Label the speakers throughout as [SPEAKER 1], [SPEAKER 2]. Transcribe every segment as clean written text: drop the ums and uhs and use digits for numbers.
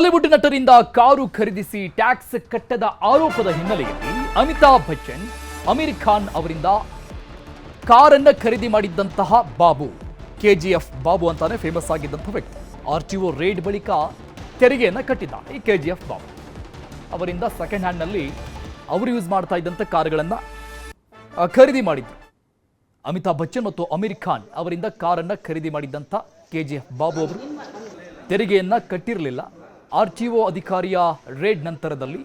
[SPEAKER 1] Bollywood ನಟರಿಂದ car ಖರೀದಿಸಿ tax ಕಟ್ಟದ ಆರೋಪದ ಹಿನ್ನೆಲೆಯಲ್ಲಿ ಅಮಿತಾಬ್ ಬಚ್ಚನ್ ಅಮೀರ್ ಖಾನ್ ಅವರಿಂದ ಕಾರನ್ನ ಖರೀದಿ ಮಾಡಿದ್ದಂತಹ ಬಾಬು, ಕೆಜಿಎಫ್ ಬಾಬು ಅಂತಾನೆ ಫೇಮಸ್ ಆಗಿದ್ದಂಥ ವ್ಯಕ್ತಿ, ಆರ್ಟಿಒ ರೇಡ್ ಬಳಿಕ ತೆರಿಗೆಯನ್ನ ಕಟ್ಟಿದ್ದ ಈ ಕೆಜಿಎಫ್ ಬಾಬು ಅವರಿಂದ ಸೆಕೆಂಡ್ ಹ್ಯಾಂಡ್ ನಲ್ಲಿ ಅವರು ಯೂಸ್ ಮಾಡ್ತಾ ಇದ್ದಂಥ ಕಾರುಗಳನ್ನ ಖರೀದಿ ಮಾಡಿದ್ರು. ಅಮಿತಾಬ್ ಬಚ್ಚನ್ ಮತ್ತು ಅಮೀರ್ ಖಾನ್ ಅವರಿಂದ ಕಾರನ್ನ ಖರೀದಿ ಮಾಡಿದ್ದಂಥ ಕೆಜಿಎಫ್ ಬಾಬು ಅವರು ತೆರಿಗೆಯನ್ನ ಕಟ್ಟಿರಲಿಲ್ಲ. ಆರ್ಟಿಒ ಅಧಿಕಾರಿಯ ರೇಡ್ ನಂತರದಲ್ಲಿ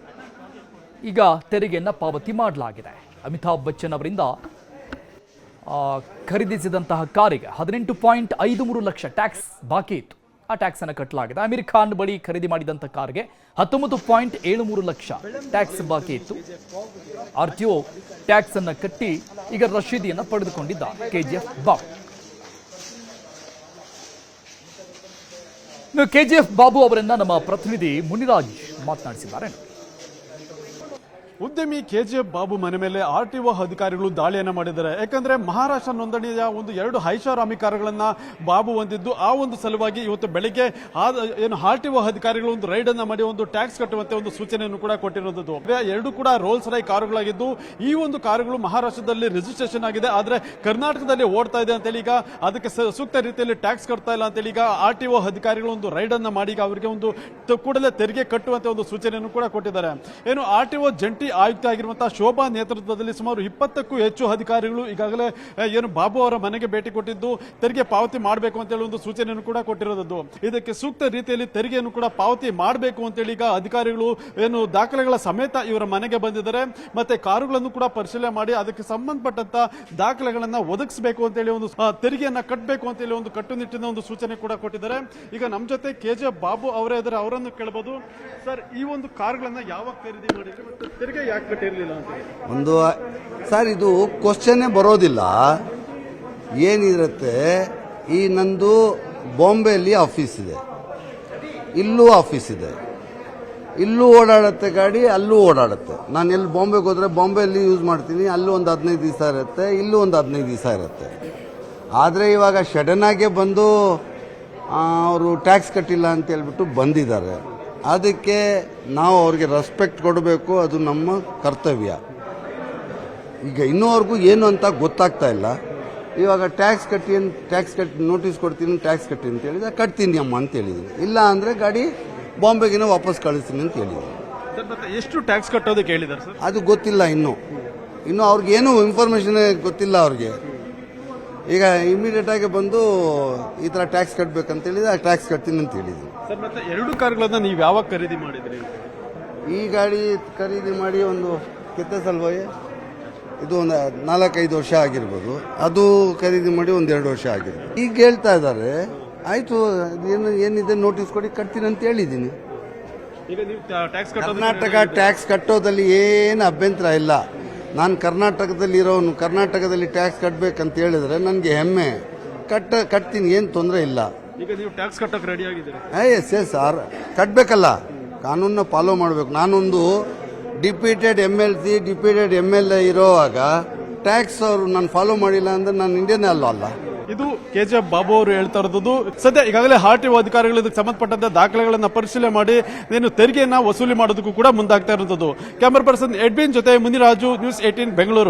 [SPEAKER 1] ಈಗ ತೆರಿಗೆಯನ್ನ ಪಾವತಿ ಮಾಡಲಾಗಿದೆ. ಅಮಿತಾಬ್ ಬಚ್ಚನ್ ಅವರಿಂದ ಖರೀದಿಸಿದಂತಹ ಕಾರಿಗೆ 18.53 ಲಕ್ಷ ಟ್ಯಾಕ್ಸ್ ಬಾಕಿ ಇತ್ತು. ಆ ಟ್ಯಾಕ್ಸ್ ಅನ್ನು ಕಟ್ಟಲಾಗಿದೆ. ಅಮೀರ್ ಖಾನ್ ಬಳಿ ಖರೀದಿ ಮಾಡಿದಂಥ ಕಾರ್ಗೆ 19.73 ಲಕ್ಷ ಟ್ಯಾಕ್ಸ್ ಬಾಕಿ ಇತ್ತು. ಆರ್ಟಿಒ ಟ್ಯಾಕ್ಸ್ ಅನ್ನು ಕಟ್ಟಿ ಈಗ ರಶೀದಿಯನ್ನು ಪಡೆದುಕೊಂಡಿದ್ದ ಕೆಜಿಎಫ್ ಬಾಬು. ಕೆಜಿಎಫ್ ಬಾಬು ಅವರನ್ನ ನಮ್ಮ ಪ್ರತಿನಿಧಿ ಮುನಿರಾಜ್ ಮಾತನಾಡಿಸಿದ್ದಾರೆ.
[SPEAKER 2] ಉದ್ಯಮಿ ಕೆಜಿಎಫ್ ಬಾಬು ಮನೆ ಮೇಲೆ ಆರ್ಟಿಒ ಅಧಿಕಾರಿಗಳು ದಾಳಿಯನ್ನು ಮಾಡಿದ್ದಾರೆ. ಯಾಕಂದ್ರೆ ಮಹಾರಾಷ್ಟ್ರ ನೋಂದಣಿಯ ಒಂದು 2 ಐಷಾರಾಮಿ ಕಾರುಗಳನ್ನ ಬಾಬು ಹೊಂದಿದ್ದು, ಆ ಒಂದು ಸಲುವಾಗಿ ಇವತ್ತು ಬೆಳಿಗ್ಗೆ ಏನು ಆರ್ಟಿಒ ಅಧಿಕಾರಿಗಳು ಒಂದು ರೈಡ್ ಅನ್ನ ಮಾಡಿ ಒಂದು ಟ್ಯಾಕ್ಸ್ ಕಟ್ಟುವಂತೆ ಒಂದು ಸೂಚನೆಯನ್ನು ಕೂಡ ಕೊಟ್ಟಿರೋದು. ಎರಡು ಕೂಡ ರೋಲ್ಸ್ ರೈ ಕಾರುಗಳಾಗಿದ್ದು, ಈ ಒಂದು ಕಾರುಗಳು ಮಹಾರಾಷ್ಟ್ರದಲ್ಲಿ ರಿಜಿಸ್ಟ್ರೇಷನ್ ಆಗಿದೆ, ಆದ್ರೆ ಕರ್ನಾಟಕದಲ್ಲಿ ಓಡ್ತಾ ಇದೆ ಅಂತೇಳಿ ಈಗ ಅದಕ್ಕೆ ಸೂಕ್ತ ರೀತಿಯಲ್ಲಿ ಟ್ಯಾಕ್ಸ್ ಕಟ್ತಾ ಇಲ್ಲ ಅಂತೇಳಿ ಈಗ ಆರ್ಟಿಒ ಅಧಿಕಾರಿಗಳು ಒಂದು ರೈಡ್ ಅನ್ನ ಮಾಡಿ ಈಗ ಅವರಿಗೆ ಒಂದು ಕೂಡಲೇ ತೆರಿಗೆ ಕಟ್ಟುವಂತೆ ಒಂದು ಸೂಚನೆಯನ್ನು ಕೂಡ ಕೊಟ್ಟಿದ್ದಾರೆ. ಏನು ಆರ್ಟಿಒ ಜಂಟಿ ಆಯುಕ್ತ ಆಗಿರುವಂತಹ ಶೋಭಾ ನೇತೃತ್ವದಲ್ಲಿ ಸುಮಾರು 20ಕ್ಕೂ ಹೆಚ್ಚು ಅಧಿಕಾರಿಗಳು ಈಗಾಗಲೇ ಏನು ಬಾಬು ಅವರ ಮನೆಗೆ ಭೇಟಿ ಕೊಟ್ಟಿದ್ದು, ತೆರಿಗೆ ಪಾವತಿ ಮಾಡಬೇಕು ಅಂತ ಹೇಳಿ ಒಂದು ಸೂಚನೆಯನ್ನು ಕೂಡ ಕೊಟ್ಟಿರೋದು. ಇದಕ್ಕೆ ಸೂಕ್ತ ರೀತಿಯಲ್ಲಿ ತೆರಿಗೆಯನ್ನು ಕೂಡ ಪಾವತಿ ಮಾಡಬೇಕು ಅಂತೇಳಿ ಈಗ ಅಧಿಕಾರಿಗಳು ಏನು ದಾಖಲೆಗಳ ಸಮೇತ ಇವರ ಮನೆಗೆ ಬಂದಿದ್ದಾರೆ. ಮತ್ತೆ ಕಾರುಗಳನ್ನು ಕೂಡ ಪರಿಶೀಲನೆ ಮಾಡಿ ಅದಕ್ಕೆ ಸಂಬಂಧಪಟ್ಟಂತ ದಾಖಲೆಗಳನ್ನ ಒದಗಿಸಬೇಕು ಅಂತೇಳಿ ಒಂದು ತೆರಿಗೆಯನ್ನ ಕಟ್ಟಬೇಕು ಅಂತೇಳಿ ಒಂದು ಕಟ್ಟುನಿಟ್ಟಿನ ಒಂದು ಸೂಚನೆ ಕೂಡ ಕೊಟ್ಟಿದ್ದಾರೆ. ಈಗ ನಮ್ಮ ಜೊತೆ ಕೆಜಿಎಫ್ ಬಾಬು ಅವರೇ ಇದ್ದಾರೆ, ಅವರನ್ನು ಕೇಳಬಹುದು. ಸರ್, ಈ ಒಂದು ಕಾರುಗಳನ್ನ ಯಾವಾಗ ಖರೀದಿ ಮಾಡಿದ್ರೆ ಮತ್ತು ತೆರಿಗೆ ಯಾಕೆ ಕಟ್ಟಿರಲಿಲ್ಲ ಅಂತ?
[SPEAKER 3] ಒಂದು ಸರ್, ಇದು ಕ್ವಶನ್ನೇ ಬರೋದಿಲ್ಲ. ಏನಿರುತ್ತೆ, ಈ ನಂದು ಬಾಂಬೆಯಲ್ಲಿ ಆಫೀಸ್ ಇದೆ, ಇಲ್ಲೂ ಆಫೀಸ್ ಇದೆ, ಇಲ್ಲೂ ಓಡಾಡುತ್ತೆ ಗಾಡಿ, ಅಲ್ಲೂ ಓಡಾಡುತ್ತೆ. ನಾನು ಎಲ್ಲಿ ಬಾಂಬೆಗೆ ಹೋದ್ರೆ ಬಾಂಬೆಯಲ್ಲಿ ಯೂಸ್ ಮಾಡ್ತೀನಿ, ಅಲ್ಲೂ ಒಂದು 15 ದಿವಸ ಇರುತ್ತೆ, ಇಲ್ಲೂ ಒಂದು 15 ದಿವಸ ಇರುತ್ತೆ. ಆದರೆ ಇವಾಗ ಸಡನ್ ಆಗೇ ಬಂದು ಅವರು ಟ್ಯಾಕ್ಸ್ ಕಟ್ಟಿಲ್ಲ ಅಂತ ಹೇಳ್ಬಿಟ್ಟು ಬಂದಿದ್ದಾರೆ. ಅದಕ್ಕೆ ನಾವು ಅವ್ರಿಗೆ ರೆಸ್ಪೆಕ್ಟ್ ಕೊಡಬೇಕು, ಅದು ನಮ್ಮ ಕರ್ತವ್ಯ. ಈಗ ಇನ್ನೂವರೆಗೂ ಏನು ಅಂತ ಗೊತ್ತಾಗ್ತಾ ಇಲ್ಲ. ಇವಾಗ ಟ್ಯಾಕ್ಸ್ ಕಟ್ಟಿ ನೋಟಿಸ್ ಕೊಡ್ತೀನಿ, ಟ್ಯಾಕ್ಸ್ ಕಟ್ಟಿ ಅಂತ ಹೇಳಿದ್ರೆ ಕಟ್ತೀನಿ ಅಮ್ಮ ಅಂತ ಹೇಳಿದ್ದೀನಿ. ಇಲ್ಲ ಅಂದರೆ ಗಾಡಿ ಬಾಂಬೆಗಿನ ವಾಪಸ್ ಕಳಿಸ್ತೀನಿ ಅಂತ ಹೇಳಿದ್ದೀನಿ.
[SPEAKER 2] ಎಷ್ಟು ಟ್ಯಾಕ್ಸ್ ಕಟ್ಟೋದಕ್ಕೆ ಹೇಳಿದ್ದಾರೆ ಸರ್?
[SPEAKER 3] ಅದು ಗೊತ್ತಿಲ್ಲ ಇನ್ನು ಅವ್ರಿಗೆ ಏನು ಇನ್ಫಾರ್ಮೇಷನ್ ಗೊತ್ತಿಲ್ಲ ಅವ್ರಿಗೆ. ಈಗ ಇಮಿಡಿಯೇಟ್ ಆಗಿ ಬಂದು ಈ ಥರ ಟ್ಯಾಕ್ಸ್ ಕಟ್ಟಬೇಕಂತ ಹೇಳಿದ್ರೆ ಆ ಟ್ಯಾಕ್ಸ್ ಕಟ್ತೀನಿ ಅಂತ ಹೇಳಿದ್ದೀನಿ.
[SPEAKER 2] ಸರ್, ಮತ್ತೆ 2 ಕಾರುಗಳನ್ನ ನೀವು ಯಾವಾಗ ಖರೀದಿ ಮಾಡಿದ್ರಿ?
[SPEAKER 3] ಈ ಗಾಡಿ ಖರೀದಿ ಮಾಡಿ ಒಂದು ಕೆತ್ತೆ ಸಲ್ವಾಯ್ ಇದು ಒಂದು 4-5 ವರ್ಷ ಆಗಿರ್ಬೋದು. ಅದು ಖರೀದಿ ಮಾಡಿ ಒಂದು 2 ವರ್ಷ ಆಗಿರ್ಬೋದು. ಈಗ ಹೇಳ್ತಾ ಇದ್ದಾರೆ, ಆಯಿತು ಏನಿದೆ ನೋಟಿಸ್ ಕೊಡಿ, ಕಟ್ತೀನಿ ಅಂತ ಹೇಳಿದ್ದೀನಿ.
[SPEAKER 2] ಈಗ ನೀವು ಟ್ಯಾಕ್ಸ್
[SPEAKER 3] ಕರ್ನಾಟಕ ಟ್ಯಾಕ್ಸ್ ಕಟ್ಟೋದಲ್ಲಿ ಏನು ಅಭ್ಯಂತರ ಇಲ್ಲ. ನಾನು ಕರ್ನಾಟಕದಲ್ಲಿರೋನು, ಕರ್ನಾಟಕದಲ್ಲಿ ಟ್ಯಾಕ್ಸ್ ಕಟ್ಟಬೇಕಂತ ಹೇಳಿದ್ರೆ ನನಗೆ ಹೆಮ್ಮೆ. ಕಟ್ತೀನಿ, ಏನು ತೊಂದರೆ ಇಲ್ಲ.
[SPEAKER 2] ಈಗ ನೀವು ಟ್ಯಾಕ್ಸ್ ಕಟ್ಟಕ್ಕೆ ರೆಡಿ ಆಗಿದ್ದೀರಿ?
[SPEAKER 3] ಎಸ್ ಸರ್, ಕಟ್ಟಬೇಕಲ್ಲ, ಕಾನೂನನ್ನ ಫಾಲೋ ಮಾಡಬೇಕು. ನಾನೊಂದು ಡಿಪ್ಯೂಟೆಡ್ MLC ಡಿಪ್ಯೂಟೆಡ್ MLA ಇರೋವಾಗ ಟ್ಯಾಕ್ಸ್ ಅವರು ನಾನು ಫಾಲೋ ಮಾಡಿಲ್ಲ ಅಂದ್ರೆ ನಾನು ಇಂಡಿಯನ್ ಅಲ್ಲ.
[SPEAKER 2] ಇದು ಕೆಜಿಎಫ್ ಬಾಬು ಅವರು ಹೇಳ್ತಾ ಇರೋದು. ಸದ್ಯ ಈಗಾಗಲೇ ಆರ್ಟಿಒ ಅಧಿಕಾರಿಗಳು ಇದಕ್ಕೆ ಸಂಬಂಧಪಟ್ಟಂತ ದಾಖಲೆಗಳನ್ನ ಪರಿಶೀಲನೆ ಮಾಡಿ ಏನು ತೆರಿಗೆಯನ್ನ ವಸೂಲಿ ಮಾಡೋದಕ್ಕೂ ಕೂಡ ಮುಂದಾಗ್ತಾ ಇರುತ್ತದೆ. ಕ್ಯಾಮರಾ ಪರ್ಸನ್ ಎಡ್ವಿನ್ ಜೊತೆ ಮುನಿರಾಜು, ನ್ಯೂಸ್ 18 ಬೆಂಗಳೂರು.